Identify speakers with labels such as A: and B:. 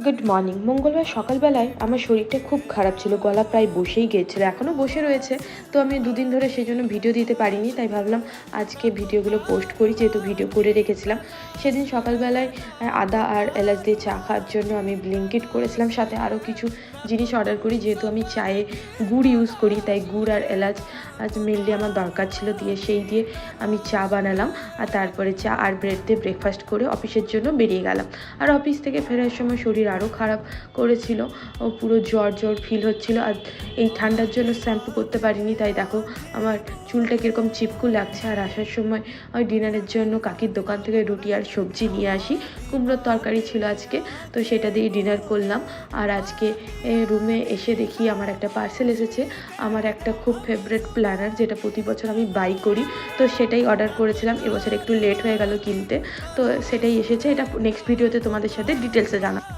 A: Good morning. মঙ্গলবার সকালবেলায় আমার শরীরটা খুব খারাপ ছিল, গলা প্রায় বসেই গিয়েছিলো, এখনও বসে রয়েছে। তো আমি দুদিন ধরে সেই জন্য ভিডিও দিতে পারিনি, তাই ভাবলাম আজকে ভিডিওগুলো পোস্ট করি, যেহেতু ভিডিও করে রেখেছিলাম। সেদিন সকালবেলায় আদা আর এলাচ দিয়ে চা খাওয়ার জন্য আমি ব্লিঙ্কিট করেছিলাম, সাথে আরও কিছু জিনিস অর্ডার করি। যেহেতু আমি চায়ে গুড় ইউজ করি, তাই গুড় আর এলাচ আজ মেনলি আমার দরকার ছিল, সেই দিয়ে আমি চা বানালাম। আর তারপরে চা আর ব্রেড দিয়ে ব্রেকফাস্ট করে অফিসের জন্য বেরিয়ে গেলাম। আর অফিস থেকে ফেরার সময় শরীর আরও খারাপ করেছিল, ও পুরো জ্বর জ্বর ফিল হচ্ছিল। আর এই ঠান্ডার জন্য শ্যাম্পু করতে পারিনি, তাই দেখো আমার চুলটা কীরকম চিপকু লাগছে। আর আসার সময় ওই ডিনারের জন্য কাকির দোকান থেকে রুটি আর সবজি নিয়ে আসি, কুমড়োর তরকারি ছিল আজকে, তো সেটা দিয়ে ডিনার করলাম। আর আজকে রুমে এসে দেখি আমার একটা পার্সেল এসেছে, আমার একটা খুব ফেভারিট প্ল্যানার, যেটা প্রতি বছর আমি বাই করি, তো সেটাই অর্ডার করেছিলাম। এবছর একটু লেট হয়ে গেল কিনতে, তো সেটাই এসেছে। এটা নেক্সট ভিডিওতে তোমাদের সাথে ডিটেলসে জানাবো।